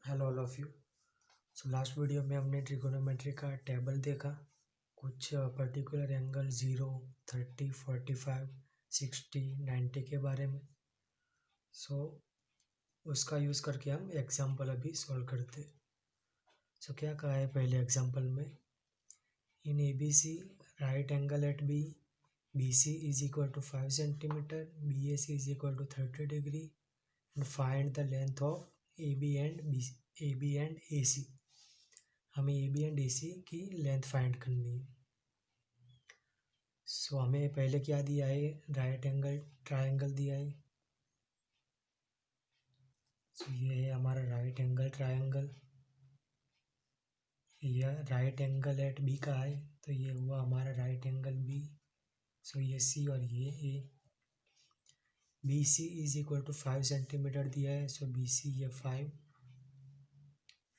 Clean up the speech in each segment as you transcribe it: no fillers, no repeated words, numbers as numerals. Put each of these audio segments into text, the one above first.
Hello all of you. So last video में हमने trigonometry का टेबल देखा, कुछ पर्टिकुलर एंगल 0, 30, 45, 60, 90 के बारे में। सो उसका यूज़ करके हम एग्जाम्पल अभी सॉल्व करते। सो क्या कहा है पहले एग्जाम्पल में, in A B C right angle at B, B C is equal to 5 centimetre, B A C is equal to 30 degree and find the length of A B and A C. हमें A B and A C की length find करनी है। सो हमें पहले क्या दिया है, right angle triangle दिया है। सो ये है हमारा राइट एंगल ट्रायंगल। यह राइट एंगल एट बी का है, तो ये हुआ हमारा राइट एंगल बी। सो ये सी और ये A. B C is equal to 5 centimetre दिया है, सो बी सी ये 5।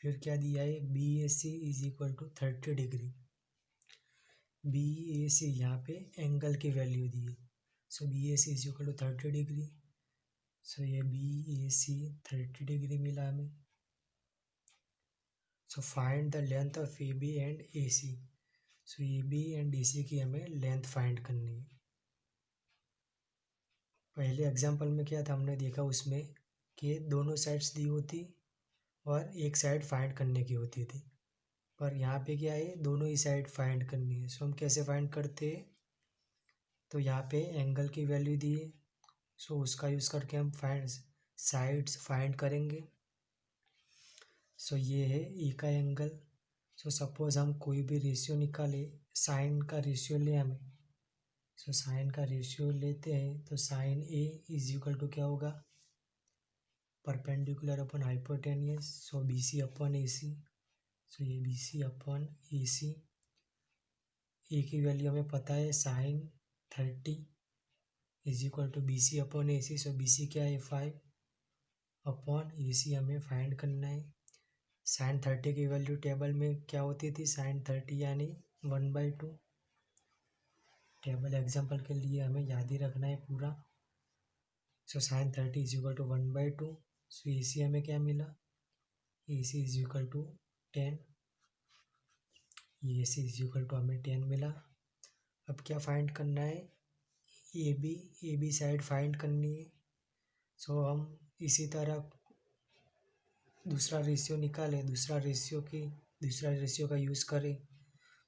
फिर क्या दिया है, B A C is equal to 30 degree. B A C यहाँ पे एंगल की वैल्यू दी है, so B A C is equal to 30 degree. So ये बी ए सी 30 डिग्री मिला हमें। So find the length of A B and A C. So A B and A C की हमें length find करनी है। पहले example में क्या था, हमने देखा उसमें कि दोनों साइड्स दी होती और एक साइड फाइंड करने की होती थी, पर यहाँ पे क्या है, दोनों ही साइड फाइंड करनी है। सो हम कैसे फाइंड करते हैं, तो यहाँ पे एंगल की वैल्यू दी है, सो उसका यूज़ करके हम साइड्स फाइंड करेंगे। सो ये है ई का एंगल। सो सपोज हम कोई भी रेशियो निकाले, साइन का रेशियो ले हमें। सो साइन का रेशियो लेते हैं, तो sign A is equal to क्या होगा, perpendicular upon hypotenuse. So B C upon A C. सो ये बी सी अपन ए सी। ए की वैल्यू हमें पता है, sine 30 is equal to B C upon A C. So B C क्या है, 5 अपन A C हमें फाइंड करना है। साइन 30 की वैल्यू टेबल में क्या होती थी, साइन 30 यानी 1/2। टेबल एग्जाम्पल के लिए हमें याद ही रखना है पूरा। So sine 30 is equal to 1/2। So A C हमें क्या मिला, A C is equal to 10। A C is equal to हमें 10 मिला। अब क्या फाइंड करना है, ए बी साइड फाइंड करनी है। सो हम इसी तरह दूसरा रेशियो निकालें, दूसरा रेशियो का यूज़ करें।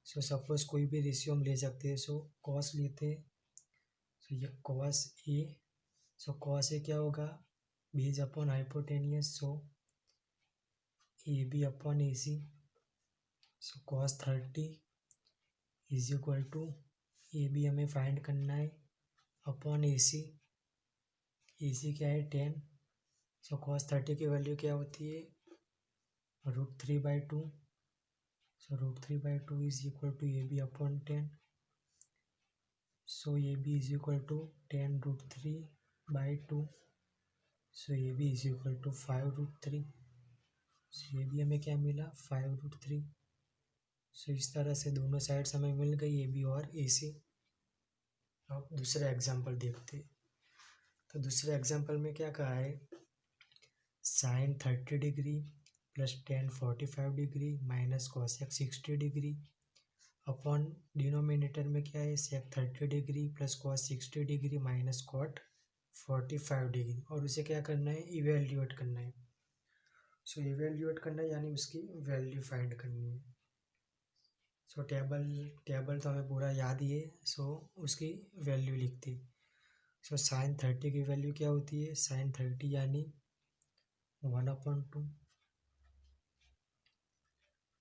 सो सपोज कोई भी रेशियो हम ले सकते हैं। सो कॉस लेते हैं, सो ये cos A. So cos A क्या होगा, base upon hypotenuse. So A B upon A C. So cos 30 is equal to, A B हमें फाइंड करना है, अपॉन ए सी। ए सी क्या है, 10। सो कॉस 30 की वैल्यू क्या होती है, √3/2। So √3/2 is equal to A B upon 10। So A B is equal to 10√3/2। So A B is equal to 5√3। So A B हमें क्या मिला, 5√3। सो इस तरह से दोनों साइड्स हमें मिल गई, ए बी और ए सी। अब दूसरा एग्जांपल देखते। तो दूसरे एग्जांपल में क्या कहा है, sine 30 degree plus ten 45 degree minus cosec 60 degree upon denominator में क्या है, sec 30 degree plus cos 60 degree minus cot 45 degree, और उसे क्या करना है, इवेल्यूएट करना है। सो इवेल्यूएट करना है यानी उसकी वैल्यू फाइंड करनी है। सो टेबल तो हमें पूरा याद ही है। सो उसकी वैल्यू लिखती। सो साइन 30 की वैल्यू क्या होती है, साइन 30 यानी 1/2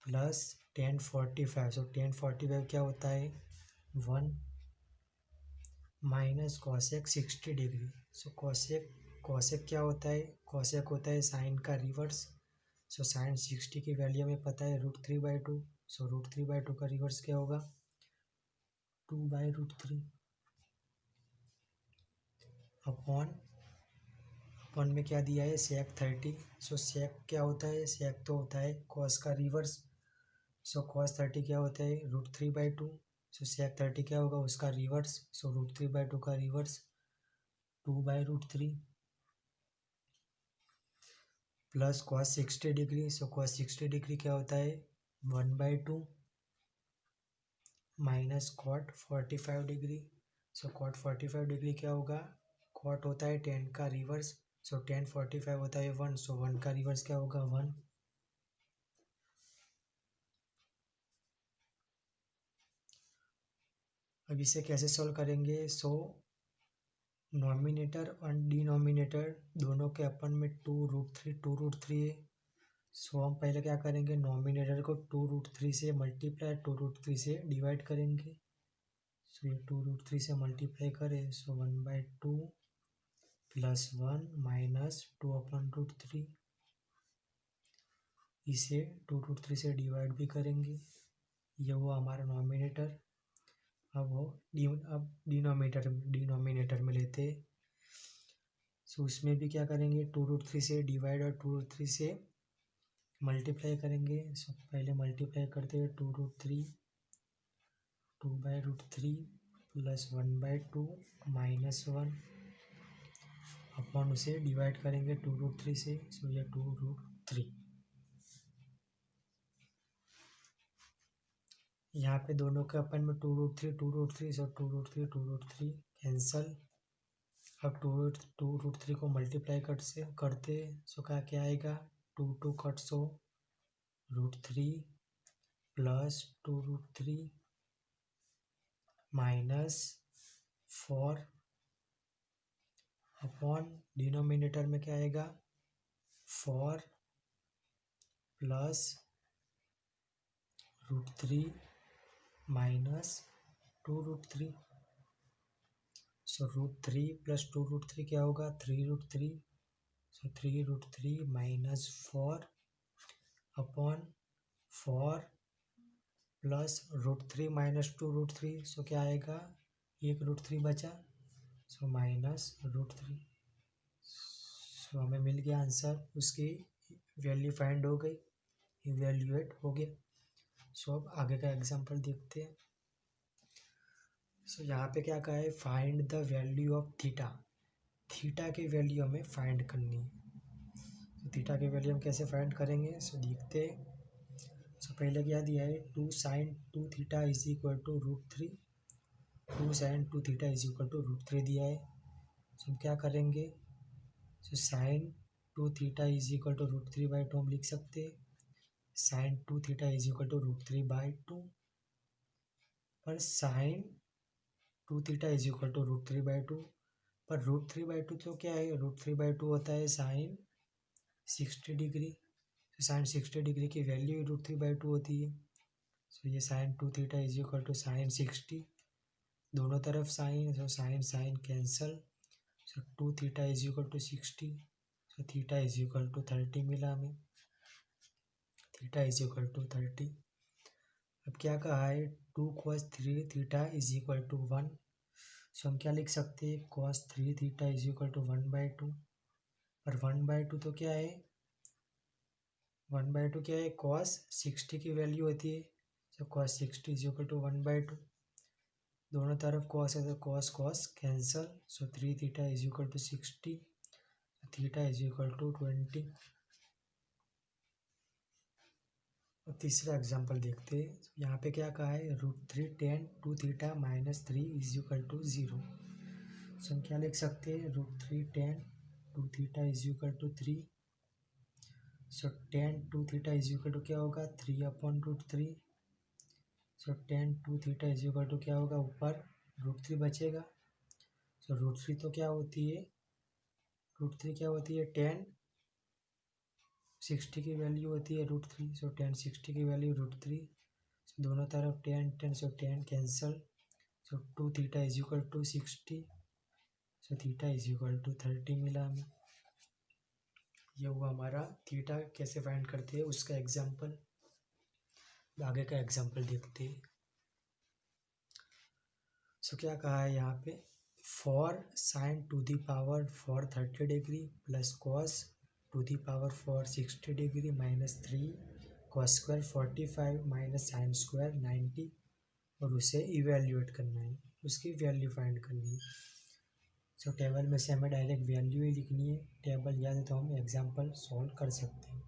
प्लस 1045। सो 1045 क्या होता है, 1 माइनस कॉसेक 60 डिग्री। सो कॉसेक क्या होता है, कॉसेक होता है साइन का रिवर्स। सो साइन 60 की वैल्यू हमें पता है, √3/2। सो √3/2 का रिवर्स क्या होगा, 2/√3 अपॉन में क्या दिया है, सेक 30। सो सेक क्या होता है, सेक तो होता है कॉस का रिवर्स। सो कॉस 30 क्या होता है, √3/2। सो सेक 30 क्या होगा, उसका रिवर्स। सो √3/2 का reverse 2/√3 plus cos 60 degree. So cos 60 degree क्या होता है 1/2 माइनस कॉट 45 डिग्री। सो कॉट 45 डिग्री क्या होगा, कॉट होता है 10 का रिवर्स। सो 10 45 होता है 1। सो 1 का रिवर्स क्या होगा 1। अब इसे कैसे सॉल्व करेंगे। सो नॉमिनेटर और डिनोमिनेटर दोनों के अपन में 2√3 है। सो हम पहले क्या करेंगे, नॉमिनेटर को 2√3 से मल्टीप्लाई 2√3 से डिवाइड करेंगे। सो ये 2√3 से मल्टीप्लाई करें सो 1/2 प्लस 1 माइनस 2/√3। इसे 2√3 से डिवाइड भी करेंगे। ये हुआ हमारा नॉमिनेटर। अब डिनोमिनेटर में लेते। सो उसमें भी क्या करेंगे 2√3 से डिवाइड और 2√3 से मल्टीप्लाई करेंगे। सो पहले मल्टीप्लाई करते हैं 2√3 2/√3 प्लस 1/2 माइनस 1 अपन उसे डिवाइड करेंगे 2√3 से। सो ये 2√3। यहाँ पे दोनों के अपन में 2√3 सो 2√3 कैंसल। अब 2√3 को मल्टीप्लाई करते सो क्या आएगा 2 cut so √3 plus 2√3 minus 4 upon denominator में क्या आएगा 4 प्लस √3 माइनस 2√3। सो √3 प्लस 2√3 क्या होगा 3√3। सो 3√3 माइनस 4 अपॉन 4 प्लस √3 माइनस 2√3। सो क्या आएगा 1√3 बचा। So minus √3। सो हमें मिल गया आंसर, उसकी वैल्यू फाइंड हो गई, इवेल्युएट हो गया। सो अब आगे का एग्जांपल देखते हैं। सो यहाँ पे क्या कहा है find the value of theta. Theta की वैल्यू हमें फाइंड करनी है। तो थीटा की वैल्यू हम कैसे फाइंड करेंगे सो देखते हैं। सो पहले क्या दिया है 2 sin 2 theta is equal to √3। 2 sin 2 theta is equal to √3 दिया है। सो हम क्या करेंगे so sin 2 theta is equal to √3/2 हम लिख सकते हैं। sin 2 theta is equal to √3/2 पर sin 2 theta is equal to √3/2 पर √3/2 तो क्या है √3/2 होता है sin 60 डिग्री। तो sin 60 डिग्री की वैल्यू √3/2 होती है। सो ये sin 2 theta is equal to sin 60, दोनों तरफ sine, so sine cancel. So 2 theta is equal to 60। So theta is equal to 30 मिला हमें, थीटा इज इक्वल टू 30। अब क्या कहा है 2 cos 3 theta is equal to 1। So हम क्या लिख सकते हैं cos 3 theta is equal to 1/2 और 1/2 तो क्या है 1/2 क्या है cos 60 की वैल्यू होती है। सो cos 60 इज इक्वल टू 1/2, दोनों तरफ cos है तो cos cancel. So 3 theta is equal to 60, theta is equal to 20। और तीसरा एग्जांपल देखते हैं। यहाँ पे क्या कहा है √3 tan 2 theta minus 3 is equal to 0। So हम क्या लिख सकते हैं √3 tan 2 theta is equal to 3। So tan 2 theta is equal to क्या होगा 3/√3। So tan 2 theta is equal to क्या होगा ऊपर √3 बचेगा। सो √3 तो क्या होती है √3 क्या होती है tan 60 की वैल्यू होती है √3। सो tan 60 की वैल्यू √3। दोनों तरफ tan so tan cancel. So 2 theta is equal to 60। So theta is equal to 30 मिला हमें। ये हुआ हमारा थीटा कैसे फाइंड करते हैं उसका एग्जाम्पल। आगे का एग्जाम्पल देखते हैं। सो क्या कहा है यहाँ पे 4 sin to the power 430 degree plus cos to the power 460 degree minus 3 cos square 45 minus sine square 90 और उसे इवेल्युएट करना है, उसकी वैल्यू फाइंड करनी है। सो टेबल में से हमें डायरेक्ट वैल्यू ही लिखनी है, टेबल याद है तो हम एग्जाम्पल सॉल्व कर सकते हैं।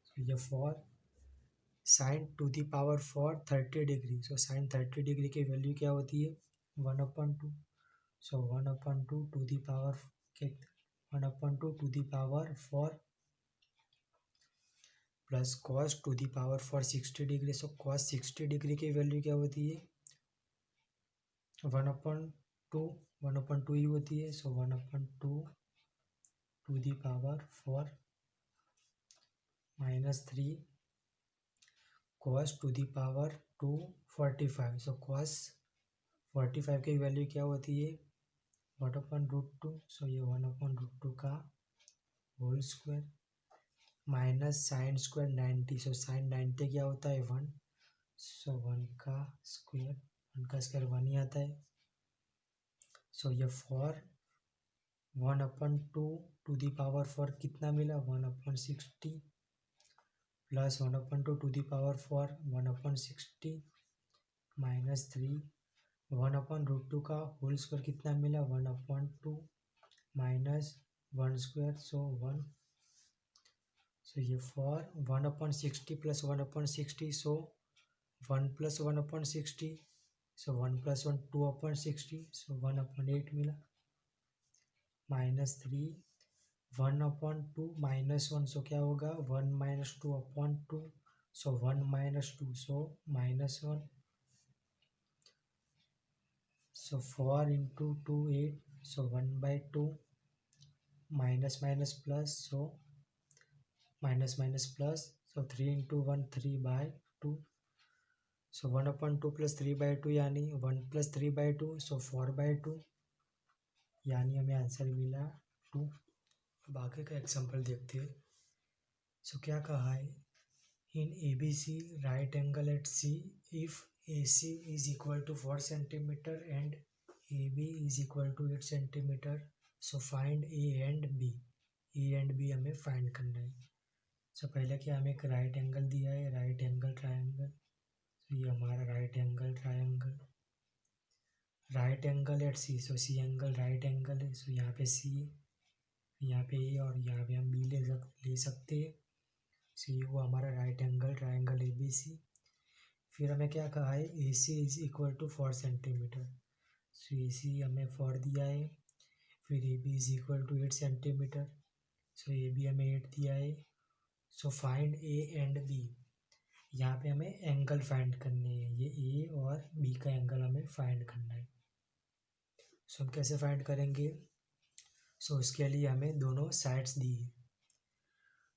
तो ये four sine to the power four 30 degree, so sine 30 degree की वैल्यू क्या होती है 1/2, सो 1/2 टू दी पावर के 1/2 to the power four plus cos to the power four 60 degree, so cos 60 degree की वैल्यू क्या होती है 1/2 ही होती है, so 1/2 to the power four -3 cos to the power 245, so cos 45 की वैल्यू क्या होती है 1/√2, सो ये 1/√2 का whole square minus sine square 90, so sine 90 क्या होता है 1, सो 1 का स्क्वायर 1 ही आता है। सो ये four 1/2 to the power four कितना मिला 1/60 plus 1/2 to the power four 1/60 -3 1/√2 का होल स्क्वायर कितना मिला 1/2 माइनस 1 स्क्वायर, सो 1, सो ये for 1/60 plus 1/60, so 1 plus 1/60, so 1 plus 1 2/60, सो 1/8 मिला -3 1/2 -1, सो क्या होगा 1 - 2/2, so 1 - 2, so -1, so 4 into 2 8, so 1/2 minus minus plus, so minus minus plus, so 3 into 1 3/2, so 1/2 plus 3/2 यानी 1 plus 3/2, सो 4/2, यानी हमें आंसर मिला 2। अब आगे का एग्जाम्पल देखते हैं। सो क्या कहा है in A B C right angle at C if A C is equal to 4 centimetre and A B is equal to 8 centimetre, so find A and B हमें फाइंड करना है। सो पहले क्या हमें एक राइट एंगल दिया है, राइट एंगल ट्रायंगल, तो ये हमारा right angle triangle, right angle at C, so C angle right angle है, सो यहाँ पे सी है, यहाँ पे ए और यहाँ पे हम बी ले सकते हैं। सो ये हुआ हमारा right angle triangle A B C. फिर हमें क्या कहा है A C is equal to 4 centimetre, so A C हमें 4 दिया है। फिर A B is equal to 8 centimetre, so A B हमें 8 दिया है। So find A and B, यहाँ पे हमें एंगल फाइंड करने हैं, ये ए और बी का एंगल हमें फाइंड करना है। सो हम कैसे फाइंड करेंगे, सो उसके लिए हमें दोनों साइड्स दी है।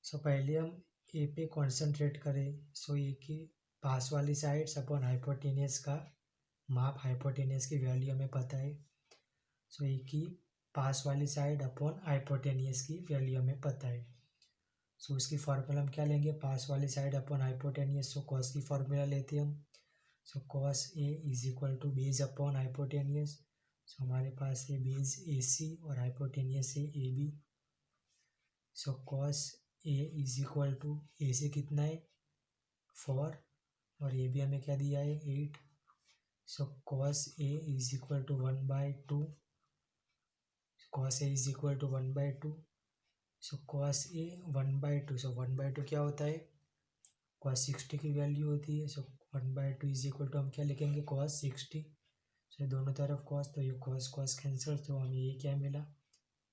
सो पहले हम ए पे कॉन्सेंट्रेट करें, सो ए की पास वाली साइड्स अपॉन हाइपोटेनियस का माप, हाइपोटेनियस की वैल्यू हमें पता है। सो ए की पास वाली साइड अपॉन हाइपोटेनियस की वैल्यू हमें पता है। सो उसकी फार्मूला हम क्या लेंगे, पास वाली side upon hypotenuse, so cos की फार्मूला लेते हैं हम। So cos A is equal to base upon hypotenuse, so हमारे पास है बेस ए सी और हाइपोटेनियस है A B. So cos A is equal to A C कितना है 4 और ए बी हमें क्या दिया है 8, so cos A is equal to 1/2, cos A is equal to 1/2, so cos A 1/2, so 1/2 क्या होता है कॉस 60 की वैल्यू होती है। सो 1/2 इज इक्वल टू हम क्या लिखेंगे कॉस 60, सो दोनों तरफ कॉस, तो ये कॉस कॉस कैंसिल, तो हमें ये क्या मिला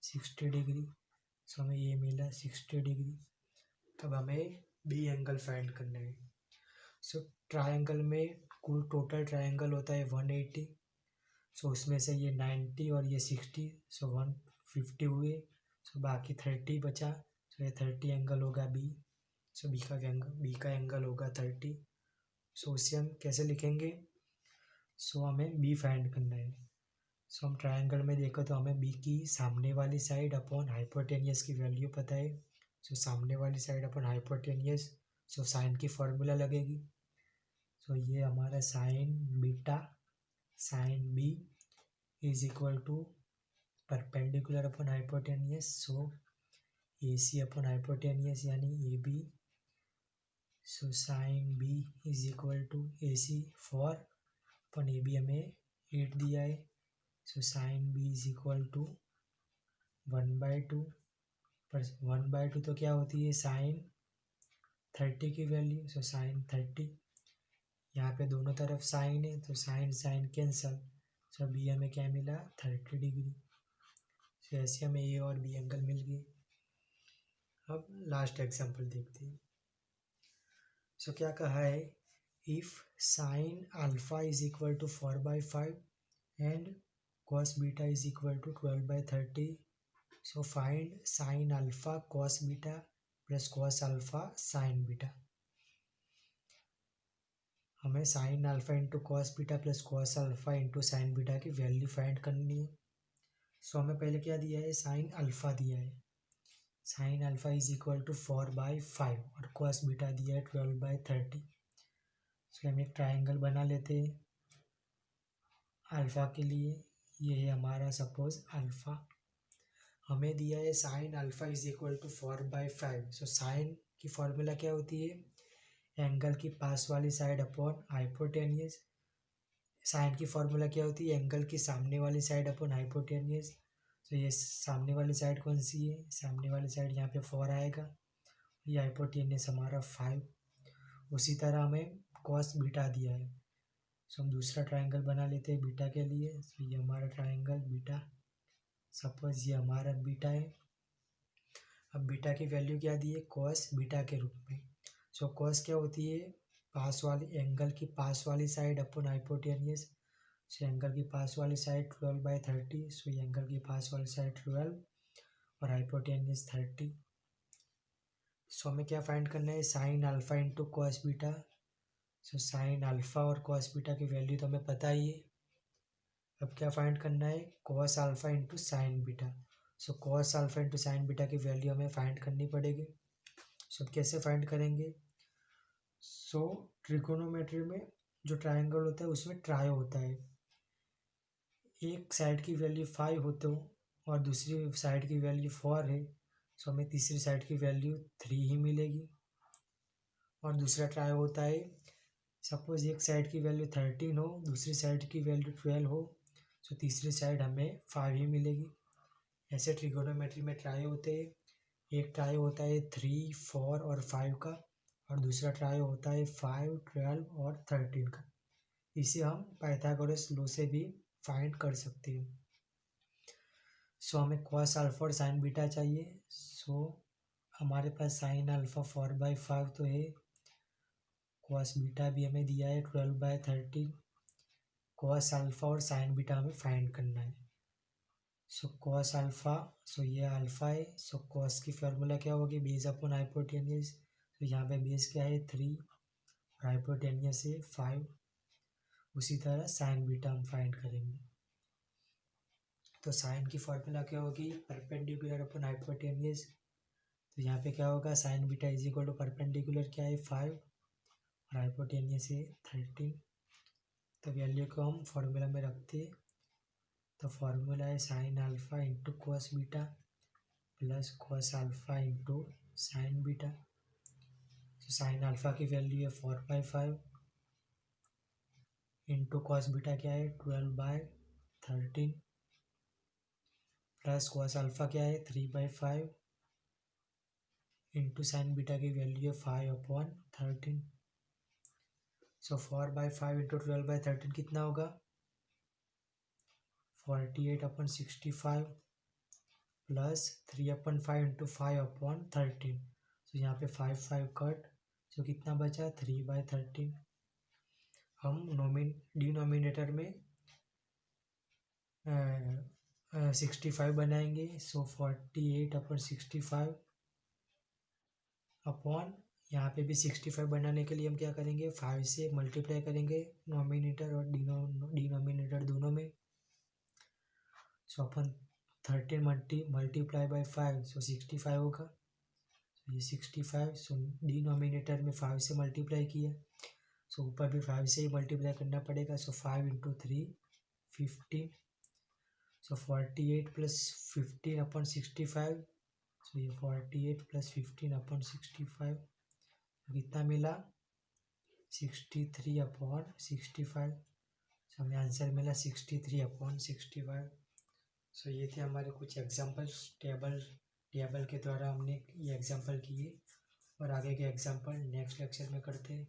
60 डिग्री, सो हमें ये मिला 60 डिग्री। तब हमें बी एंगल फाइंड करना है। सो ट्रायंगल में कुल टोटल ट्रायंगल होता है 180, सो उसमें से ये 90 और ये 60, सो 150 हुए, सो बाकी 30 बचा, सो ये 30 एंगल होगा बी, सो बी का एंगल होगा 30। सो उससे हम कैसे लिखेंगे, सो हमें बी फाइंड करना है। सो हम ट्रायंगल में देखो तो हमें बी की सामने वाली साइड अपॉन हाइपोटेनियस की वैल्यू पता है। सो सामने वाली side upon hypotenuse, so sine की फार्मूला लगेगी। सो ये हमारा sine beta sine B is equal to perpendicular upon hypotenuse, so A C upon hypotenuse यानी A B, so sine B is equal to A C 4 upon A B हमें 8 दिया है, so sine B is equal to 1/2, पर 1/2 तो क्या होती है sine 30 की वैल्यू। सो साइन 30, यहाँ पे दोनों तरफ साइन है तो साइन साइन कैंसल। सो बी हमें क्या मिला 30 डिग्री। सो ऐसे हमें ए और बी एंगल मिल गए। अब लास्ट एग्जांपल देखते हैं। सो क्या कहा है, if sine alpha is equal to 4/5 and cos beta is equal to 12/30, so find sine alpha cos beta plus cos alpha sine beta. हमें sine alpha into cos beta plus cos alpha into sine beta की value find करनी है। सो हमें पहले क्या दिया है, sine alpha दिया है। Sine alpha is equal to 4/5 और कॉस बीटा दिया है 12/30। सो हम एक ट्राइंगल बना लेते हैं अल्फा के लिए। ये है हमारा सपोज अल्फा। हमें दिया है sine alpha is equal to 4/5। So sine की फॉर्मूला क्या होती है, एंगल की पास वाली साइड अपॉन हाइपोटेनियस। साइन की फॉर्मूला क्या होती है, एंगल की सामने वाली साइड अपॉन हाइपोटेनियस। तो ये सामने वाली साइड कौन सी है, सामने वाली साइड यहाँ पे 4 आएगा, ये हाइपोटेनियस हमारा 5। उसी तरह हमें कॉस बीटा दिया है। सो हम दूसरा ट्राइंगल बना लेते हैं बीटा के लिए। तो ये हमारा ट्राइंगल बीटा, सपोज ये हमारा बीटा है। अब बीटा की वैल्यू क्या दी है, कॉस बीटा के रूप में। सो कॉस क्या होती है, पास वाली एंगल की पास वाली side upon hypotenuse. So angle की पास वाली साइड 12/30। सो एंगल की पास वाली साइड 12 और हाइपोटेनियस 30। सो हमें क्या फाइंड करना है, sine alpha into cos beta. So sine alpha और कॉस बीटा की वैल्यू तो हमें पता ही है। अब क्या फाइंड करना है, cos alpha into sine beta. So cos alpha into sine beta की वैल्यू हमें फाइंड करनी पड़ेगी। सो कैसे फाइंड करेंगे, सो ट्रिगोनोमेट्री में जो ट्राइंगल होता है उसमें ट्रायो होता है। एक साइड की वैल्यू 5 होते हो और दूसरी साइड की वैल्यू 4 है। सो हमें तीसरी साइड की वैल्यू 3 ही मिलेगी। और दूसरा ट्रायो होता है, सपोज एक साइड की वैल्यू 13 हो, दूसरी साइड की वैल्यू 12 हो, सो तीसरी साइड हमें 5 ही मिलेगी। ऐसे ट्रिगोनोमेट्री में ट्रायो होते हैं। एक ट्रायो होता है 3, 4 और 5 का, और दूसरा ट्रायो होता है 5, 12 और 13 का। इसे हम पाइथागोरस लॉ से भी फाइंड कर सकते हैं। सो हमें कॉस अल्फा और साइन बीटा चाहिए। सो हमारे पास साइन अल्फा 4/5 तो है, कॉस बीटा भी हमें दिया है 12/30। कॉस अल्फा और साइन बीटा हमें फाइंड करना है। सो कॉस अल्फा, सो ये अल्फा है। सो कॉस की फॉर्मूला क्या होगी, बेस अपॉन हाइपोटेनियस। तो यहाँ पे बेस क्या है 3 और हाइपोटेनियस है 5। उसी तरह साइन बीटा हम फाइंड करेंगे। तो साइन की फॉर्मूला क्या होगी, परपेंडिकुलर अपॉन हाइपोटेनियस। तो यहाँ पे क्या होगा, sine beta is equal to perpendicular क्या है 5 और हाइपोटेनियस है 13। तो वैल्यू को हम फॉर्मूला में रखते हैं। तो फॉर्मूला है sine alpha into cos beta plus cos alpha into sine beta. तो साइन अल्फा की वैल्यू है 4/5 इंटू कॉस बीटा क्या है 12/13 प्लस कॉस अल्फा क्या है 3/5 इंटू साइन बीटा की वैल्यू है 5/13। सो 4/5 इंटू 12/13 कितना होगा, 48/65 प्लस 3/5 इंटू 5/13। तो यहाँ पे 5 कट, तो कितना बचा 3/13। हम डिनोमिनेटर में 65 बनाएंगे। सो 48/65 अपॉन, यहाँ पे भी 65 बनाने के लिए हम क्या करेंगे, 5 से मल्टीप्लाई करेंगे नोमिनेटर और डिनोमिनेटर दोनों में। सो अपन 13 मल्टीप्लाई बाई 5, सो 65 होगा। तो ये 65, सो डिनोमिनेटर में 5 से मल्टीप्लाई किया, सो ऊपर भी 5 से ही मल्टीप्लाई करना पड़ेगा। सो 5 इंटू 3 15। सो 48 प्लस 15/65। सो ये 48 प्लस 15/65 कितना मिला 63/65। सो हमें आंसर मिला 63/65। सो ये थे हमारे कुछ एग्जाम्पल्स टेबल के द्वारा हमने ये एग्जाम्पल किए, और आगे के एग्जाम्पल नेक्स्ट लेक्चर में करते हैं।